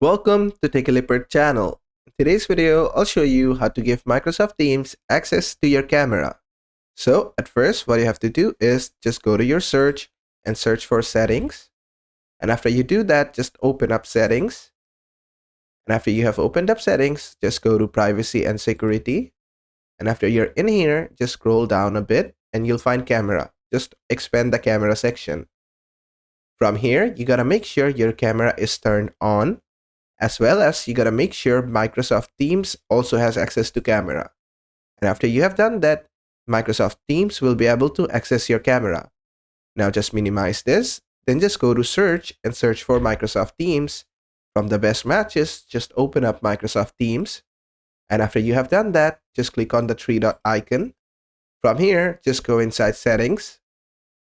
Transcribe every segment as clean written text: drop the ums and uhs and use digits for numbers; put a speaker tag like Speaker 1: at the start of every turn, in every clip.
Speaker 1: Welcome to Take a Leopard channel. In today's video, I'll show you how to give Microsoft Teams access to your camera. So at first, what you have to do is just go to your search and search for settings. And after you do that, just open up settings. And after you have opened up settings, just go to privacy and security. And after you're in here, just scroll down a bit and you'll find camera. Just expand the camera section. From here, you gotta make sure your camera is turned on, as well as you gotta make sure Microsoft Teams also has access to camera. And after you have done that, Microsoft Teams will be able to access your camera. Now just minimize this, then just go to search and search for Microsoft Teams. From the best matches, just open up Microsoft Teams. And after you have done that, just click on the three dot icon. From here, just go inside settings.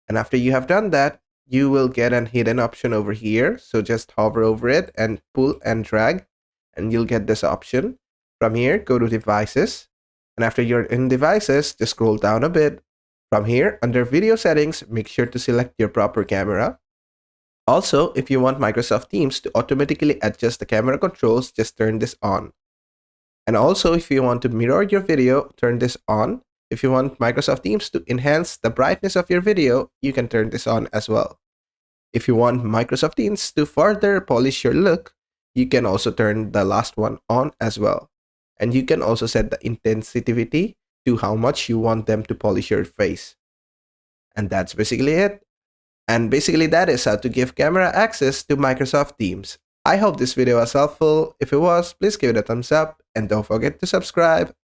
Speaker 1: And after you have done that, you will get a hidden option over here. So just hover over it and pull and drag and you'll get this option. From here, go to devices. And after you're in devices, just scroll down a bit. From here, under video settings, make sure to select your proper camera. Also, if you want Microsoft Teams to automatically adjust the camera controls, just turn this on. And also, if you want to mirror your video, turn this on. If you want Microsoft Teams to enhance the brightness of your video, you can turn this on as well. If you want Microsoft Teams to further polish your look, you can also turn the last one on as well. And you can also set the intensity to how much you want them to polish your face. And that's basically it. And basically that is how to give camera access to Microsoft Teams. I hope this video was helpful. If it was, please give it a thumbs up and don't forget to subscribe.